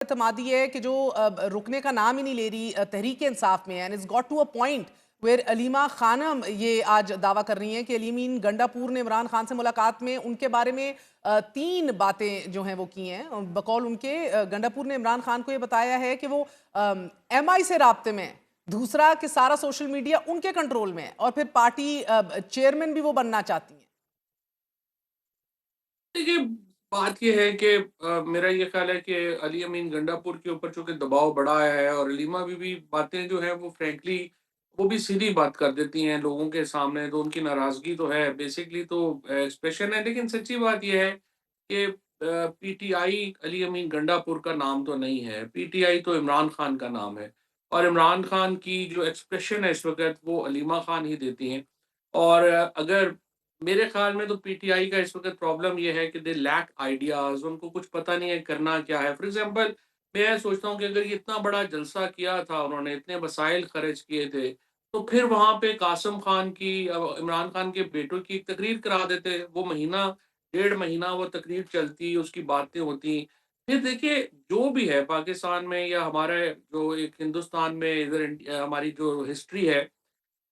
एतमादी है कि जो रुकने का नाम ही नहीं ले रही तहरीक इंसाफ में, and it's got to a point where Aleema Khanum ये आज दावा कर रही हैं कि अलीमीन गंडापुर ने इमरान खान से मुलाकात में उनके बारे में तीन बातें जो हैं वो की हैं। बकौल उनके गंडापुर ने इमरान खान को ये बताया है कि वो एमआई से राब्ते में है। दूसरा कि सारा सोशल मीडिया उनके कंट्रोल में है, और फिर पार्टी चेयरमैन भी वो बनना चाहती हैं। देखिए, बात ये है कि मेरा ये ख्याल है कि अली अमीन गंडापुर के ऊपर चूँकि दबाव बढ़ा है और अलीमा बीवी बातें जो हैं वो फ्रैंकली वो भी सीधी बात कर देती हैं लोगों के सामने, तो उनकी नाराज़गी तो है, बेसिकली तो एक्सप्रेशन है। लेकिन सच्ची बात ये है कि पीटीआई अली अमीन गंडापुर का नाम तो नहीं है, पीटीआई तो इमरान खान का नाम है और इमरान खान की जो एक्सप्रेशन है इस वक़्त वो अलीमा खान ही देती हैं। और अगर मेरे ख़्याल में तो पीटीआई का इस वक़्त प्रॉब्लम ये है कि दे लैक आइडियाज़, उनको कुछ पता नहीं है करना क्या है। फॉर एग्ज़ाम्पल मैं सोचता हूँ कि अगर ये इतना बड़ा जलसा किया था उन्होंने, इतने वसाइल खर्च किए थे, तो फिर वहाँ पे कासिम खान की इमरान खान के बेटों की एक तकरीर करा देते। वो महीना, डेढ़ महीना वो तकरीर चलती, उसकी बातें होती। फिर देखिए, जो भी है पाकिस्तान में या हमारे जो एक हिंदुस्तान में इधर हमारी जो हिस्ट्री है,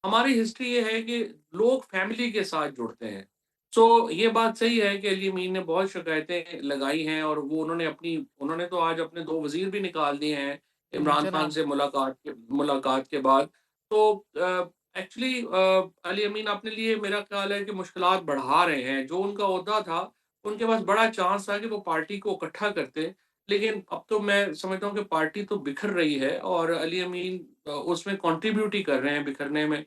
हमारी हिस्ट्री ये है कि लोग फैमिली के साथ जुड़ते हैं। सो ये बात सही है कि अली अमीन ने बहुत शिकायतें लगाई हैं और वो उन्होंने तो आज अपने 2 वज़ीर भी निकाल दिए हैं, इमरान खान जनाब। से मुलाकात के बाद। तो एक्चुअली अली अमीन अपने लिए मेरा ख़्याल है कि मुश्किलात बढ़ा रहे हैं। जो उनका ओहदा था, उनके पास बड़ा चांस था कि वो पार्टी को इकट्ठा करते, लेकिन अब तो मैं समझता हूँ कि पार्टी तो बिखर रही है और अली अमीन उसमें कंट्रीब्यूट ही कर रहे हैं बिखरने में।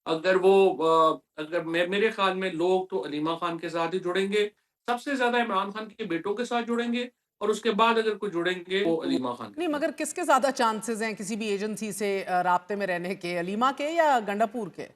अगर मेरे ख़्याल में लोग तो अलीमा खान के साथ ही जुड़ेंगे, सबसे ज़्यादा इमरान खान के बेटों के साथ जुड़ेंगे और उसके बाद अगर कोई जुड़ेंगे वो अलीमा खान के नहीं, साथ। मगर किसके ज्यादा चांसेस हैं किसी भी एजेंसी से राब्ते में रहने के, अलीमा के या गंडापुर के?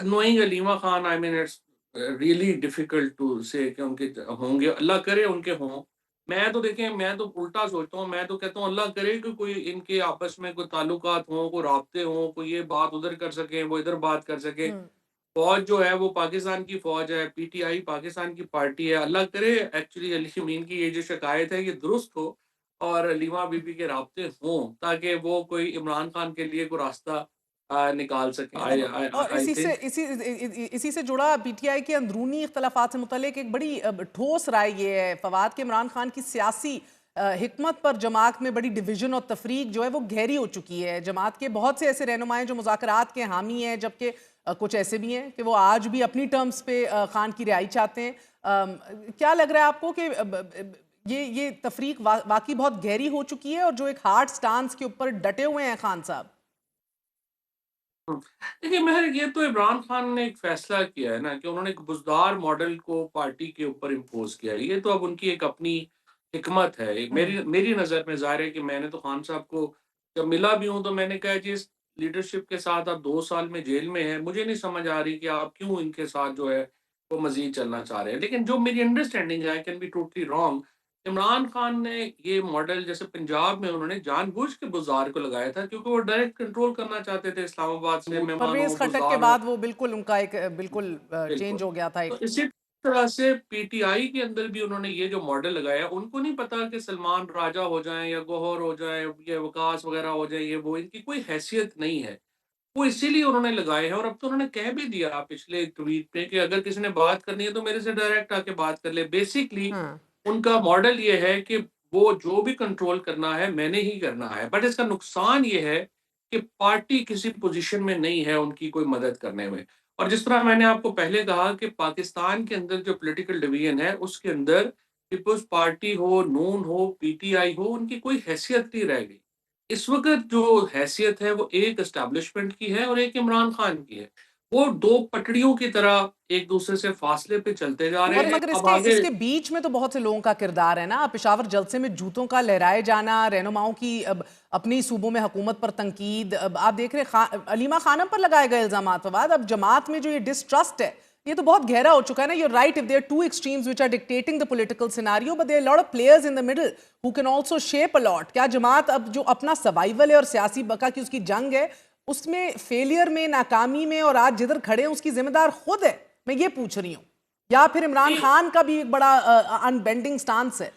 Knowing Aleema Khan, I mean it's really difficult to say कि उनके होंगे, अल्लाह करे उनके हों। मैं तो उल्टा सोचता हूँ, मैं तो कहता हूँ अल्लाह करे कि कोई इनके आपस में कोई ताल्लुकात हों, कोई राब्ते हों, कोई ये बात उधर कर सकें, वो इधर बात कर सकें। हम्म। फ़ौज जो है वो पाकिस्तान की फ़ौज है, पीटीआई पाकिस्तान की पार्टी है। अल्लाह करे एक्चुअली अली अमीन की ये जो शिकायत है ये दुरुस्त हो और लीमा बीबी के राब्ते हों, ताकि वो कोई इमरान खान के लिए कोई रास्ता निकाल सकें। आई आई और आई थिंक इसी से जुड़ा पीटीआई के अंदरूनी इख्तलाफात से मुतल्लिक एक बड़ी ठोस राय ये है फवाद के इमरान खान की सियासी हिकमत पर जमात में बड़ी डिवीजन और तफरीक जो है वो गहरी हो चुकी है। जमात के बहुत से ऐसे रहनुमा हैं जो मुज़ाकरात के हामी हैं, जबकि कुछ ऐसे भी हैं कि वो आज भी अपनी टर्म्स पे खान की रिहाई चाहते हैं। क्या लग रहा है आपको कि ये तफरीक वाकई बहुत गहरी हो चुकी है, और जो एक हार्ड स्टांस के ऊपर डटे हुए हैं खान साहब? देखिए महर, ये तो इमरान खान ने एक फैसला किया है ना कि उन्होंने एक बुज़दार मॉडल को पार्टी के ऊपर इम्पोज़ किया है। ये तो अब उनकी एक अपनी हिकमत है। एक हम्म। मेरी मेरी नज़र में ज़ाहिर है कि मैंने तो खान साहब को जब मिला भी हूँ तो मैंने कहा जी, इस लीडरशिप के साथ आप 2 साल में जेल में हैं। मुझे नहीं समझ आ रही कि आप क्यों इनके साथ जो है वो मज़ीद चलना चाह रहे हैं। लेकिन जो मेरी अंडरस्टैंडिंग है, I can be totally wrong, Imran Khan ने ये मॉडल जैसे पंजाब में उन्होंने जानबूझ के बुज़दार को लगाया था क्योंकि वो डायरेक्ट कंट्रोल करना चाहते थे इस्लामाबाद से, परवेज मेहमानों खटक के बुज़दार हो। बाद वो बिल्कुल उनका एक बिल्कुल बिल्कुल। चेंज हो गया था तो एक। इसी तरह से पीटीआई के अंदर भी उन्होंने ये जो मॉडल लगाया, उनको नहीं पता कि सलमान राजा हो जाएँ या गौहर हो जाएँ या वकास वग़ैरह हो जाएँ, ये वो, इनकी कोई हैसियत नहीं है। वो इसीलिए उन्होंने लगाए हैं और अब तो उन्होंने कह भी दिया पिछले ट्वीट पे कि अगर किसी ने बात करनी है तो मेरे से डायरेक्ट आके बात कर ले। बेसिकली हाँ। उनका मॉडल ये है कि वो जो भी कंट्रोल करना है मैंने ही करना है। बट इसका नुकसान ये है कि पार्टी किसी पोज़ीशन में नहीं है उनकी कोई मदद करने में। और जिस तरह मैंने आपको पहले कहा कि पाकिस्तान के अंदर जो पॉलिटिकल डिवीज़न है उसके अंदर पीपल्स पार्टी हो, नून हो, पीटीआई हो, उनकी कोई हैसियत नहीं रह गई। इस वक़्त जो हैसियत है वो एक एस्टेब्लिशमेंट की है और एक इमरान खान की है। वो 2 पटड़ियों की तरह एक-दूसरे से फासले पे चलते जा रहे और हैं। मगर अब इसके आगे इसके बीच में तो बहुत से लोगों का किरदार है ना। पेशावर जलसे में जूतों का लहराए जाना, रहनुमाओं की अब अपनी सूबों में हुकूमत पर तंकीद, अब आप देख रहे अलीमा खानम पर लगाए गए इल्जामात के बाद अब जमात में जो ये डिस्ट्रस्ट है ये तो बहुत गहरा हो चुका है ना। You're right, if there two extremes which are dictating the political scenario, but there are lot of players in the middle who can also shape a lot. क्या जमात अब जो अपना सर्वाइवल है और सियासी बका की उसकी जंग है उसमें फेलियर में, नाकामी में, और आज जिधर खड़े हैं उसकी जिम्मेदार खुद है? मैं ये पूछ रही हूँ। या फिर इमरान नहीं, खान का भी एक बड़ा अनबेंडिंग स्टांस है?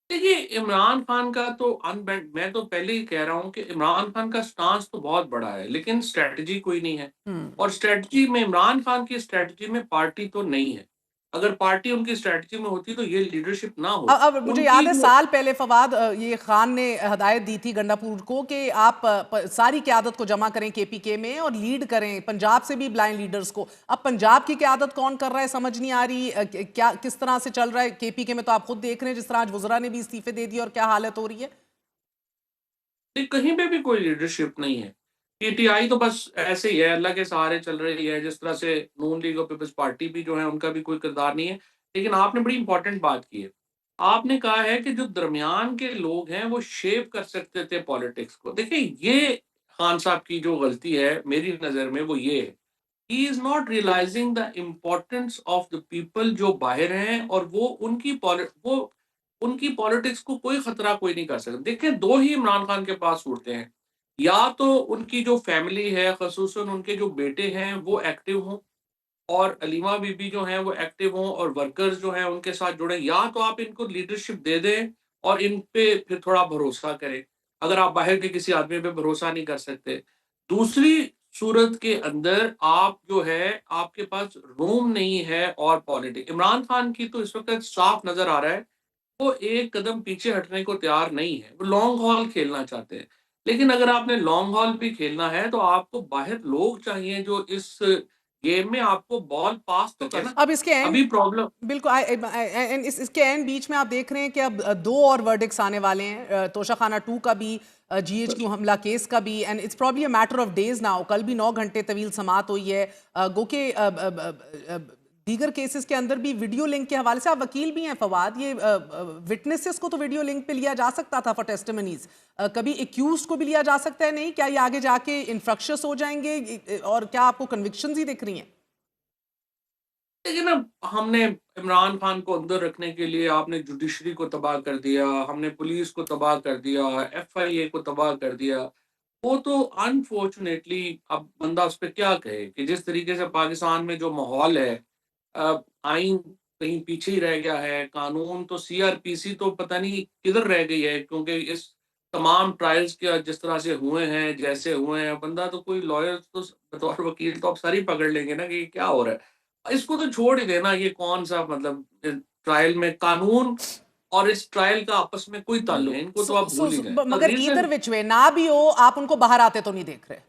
देखिए, इमरान खान का तो अनबैंड मैं तो पहले ही कह रहा हूँ कि इमरान खान का स्टांस तो बहुत बड़ा है, लेकिन स्ट्रैटेजी कोई नहीं है। हम्म। और स्ट्रैटेजी में इमरान खान की स्ट्रैटेजी में पार्टी तो नहीं है। अगर पार्टी उनकी स्ट्रैटेजी में होती तो ये लीडरशिप ना होती। अब मुझे उनकी याद है जो साल पहले फवाद ये खान ने हदायत दी थी गंडापुर को कि आप सारी क्यादत को जमा करें केपीके में और लीड करें, पंजाब से भी बुलाएं लीडर्स को। अब पंजाब की क्यादत कौन कर रहा है समझ नहीं आ रही, क्या किस तरह से चल रहा है केपीके में? तो आप खुद देख रहे हैं जिस तरह आज वुजरा ने भी इस्तीफे दे दिए और क्या हालत हो रही है। कहीं पे भी कोई लीडरशिप नहीं है। पीटीआई तो बस ऐसे ही है, अल्लाह के सहारे चल रही है, जिस तरह से नून लीग और पीपल्स पार्टी भी जो है उनका भी कोई किरदार नहीं है। लेकिन आपने बड़ी इंपॉर्टेंट बात की है। आपने कहा है कि जो दरमियान के लोग हैं वो शेप कर सकते थे पॉलिटिक्स को। देखिए, ये खान साहब की जो गलती है मेरी नज़र में वो ये है, he is not realising the importance of the people जो बाहर हैं, और वो उनकी पॉलिटिक्स को कोई खतरा कोई नहीं कर सकता। देखिए, 2 ही इमरान खान के पास सूरतें हैं। या तो उनकी जो फैमिली है, ख़ुसूसन उनके जो बेटे हैं, वो एक्टिव हों और अलीमा बीबी जो हैं वो एक्टिव हों और वर्कर्स जो हैं उनके साथ जुड़ें, या तो आप इनको लीडरशिप दे दें और इन पे फिर थोड़ा भरोसा करें, अगर आप बाहर के किसी आदमी पे भरोसा नहीं कर सकते। दूसरी सूरत के अंदर आप जो है, आपके पास रूम नहीं है और इमरान खान की तो इस वक़्त साफ नज़र आ रहा है, वो एक कदम पीछे हटने को तैयार नहीं है, वो लॉन्ग हॉल खेलना चाहते हैं। लेकिन अगर आपने लॉन्ग हॉल भी खेलना है, तो आपको बाहर लोग चाहिए जो इस गेम में आपको बॉल पास तो करें ना। अब इसके एंड अभी प्रॉब्लम बिल्कुल इसके एंड बीच में आप देख रहे हैं कि अब दो और वर्डिक्स आने वाले हैं, तोशाखाना 2 का भी, जीएचक्यू हमला केस का भी, and it's probably a matter of days now. कल भी 9 घंटे तवील समात हुई है। गो के दीगर केसेस के अंदर भी वीडियो लिंक के हवाले से आप वकील भी हैं फवाद, ये विटनेसेस को तो वीडियो लिंक पे लिया जा सकता था फॉर टेस्टिमनीज, कभी एक्यूज को भी लिया जा सकता है नहीं? क्या ये आगे जाके इन्फ्रक्शस हो जाएंगे और क्या आपको कन्विक्शंस ही दिख रही हैं? देखिए ना, हमने इमरान खान को अंदर रखने के लिए आपने जुडिशरी को तबाह कर दिया, हमने पुलिस को तबाह कर दिया, एफआईए को तबाह कर दिया। वो तो अनफॉर्चुनेटली अब बंदा उस पे क्या कहे कि जिस तरीके से पाकिस्तान में जो माहौल है, आइन कहीं पीछे ही रह गया है, कानून तो सीआरपीसी तो पता नहीं किधर रह गई है, क्योंकि इस तमाम ट्रायल्स के जिस तरह से हुए हैं, जैसे हुए हैं, बंदा तो कोई लॉयर तो बतौर वकील तो आप सर ही पकड़ लेंगे ना कि ये क्या हो रहा है। इसको तो छोड़ ही देना, ये कौन-सा मतलब ट्रायल में कानून और इस ट्रायल का आपस में कोई ताल्लुक नहीं है, इनको तो आप भूल ही जाएँ। द मगर ईदर रीज़न विच वे ना भी हो, आप उनको बाहर आते तो नहीं देख रहे।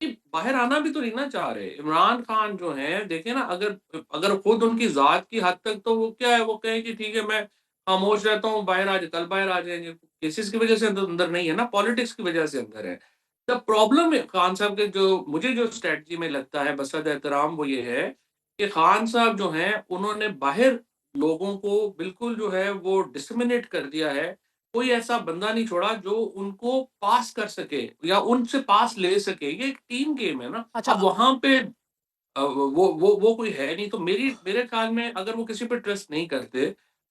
कि बाहर आना भी तो नहीं ना चाह रहे। इमरान खान जो हैं, देखिए ना, अगर अगर खुद उनकी ज़ात की हद तक तो वो क्या है, वो कहें कि ठीक है मैं खामोश रहता हूँ, बाहर आ कल बाहर आ जाएँगे। केसेस की वज़ह से अंदर अंदर नहीं है ना, पॉलिटिक्स की वज़ह से अंदर है। द प्रॉब्लम है खान साहब के, जो मुझे जो स्ट्रैटेजी में लगता है बसद एहतराम, वो ये है कि खान साहब जो हैं उन्होंने बाहर लोगों को बिल्कुल जो है वो डिसमिनेट कर दिया है। कोई ऐसा बंदा नहीं छोड़ा जो उनको पास कर सके या उनसे पास ले सके। ये एक टीम गेम है ना। अच्छा। अब वहाँ पे वो कोई है नहीं, तो मेरे ख्याल में अगर वो किसी पे ट्रस्ट नहीं करते,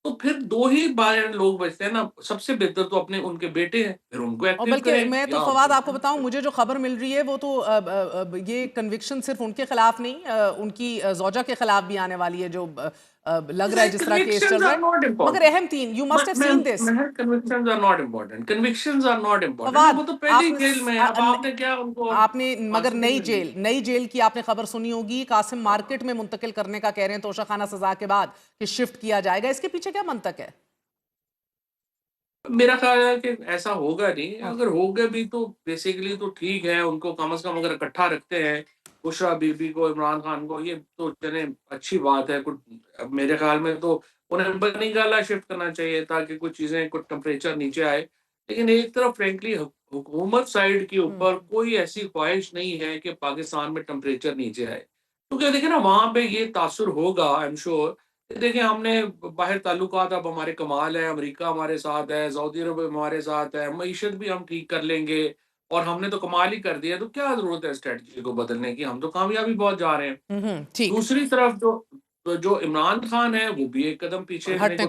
तो फिर 2 ही बार लोग बचते हैं ना, सबसे बेहतर तो अपने उनके बेटे हैं, फिर उनको और एक्टिव बल्कि करें मैं तो या फवाद आपको बताऊं, मुझे जो खबर मिल रही है वो तो ये कन्विक्शन सिर्फ उनके खिलाफ नहीं, उनकी जौजा के खिलाफ भी आने वाली है, जो लग रहा है जिस तरह केस चल कन्विक्शंस रहा आर है। नॉट मगर इम्पोर्टेंट। अहम तीन, you must have seen this महर, convictions are not important, convictions are not important. Fawad. वो तो पहले ही आपने जेल में है, अब आपने क्या उनको आपने मगर फांसी नई नहीं दी। जेल, नई जेल की आपने खबर सुनी होगी, कासिम मार्केट में मुंतकिल करने का कह रहे हैं तोशाखाना सजा के बाद कि शिफ्ट किया जाएगा। इसके पीछे क्या मंतक है? मेरा ख्याल है कि ऐसा होगा नहीं, ओके। अगर होगा भी तो बेसिकली तो ठीक है, उनको कम से कम अगर इकट्ठा रखते हैं, बुशरा बीबी को, इमरान खान को, ये तो चले अच्छी बात है। कुछ अब मेरे ख्याल में तो उन्हें बनिंगाला शिफ्ट करना चाहिए ताकि कुछ चीज़ें, कुछ टेम्परेचर नीचे आए। लेकिन एक तरफ फ्रैंकली हुकूमत साइड के ऊपर कोई ऐसी ख्वाहिश नहीं है कि पाकिस्तान में टेम्परेचर नीचे आए। क्योंकि देखिए ना, वहाँ पे ये तासुर होगा, आई एम श्योर। देखिए, हमने बाहर ताल्लुकात अब हमारे कमाल है, अमेरिका हमारे साथ है, सऊदी अरब हमारे साथ है, मईशत भी हम ठीक कर लेंगे और हमने तो कमाल ही कर दिया, तो क्या ज़रूरत है स्ट्रैटेजी को बदलने की, हम तो कामयाबी बहुत जा रहे हैं। ठीक। दूसरी तरफ जो इमरान खान है, वो भी एक कदम पीछे हटने हटने को को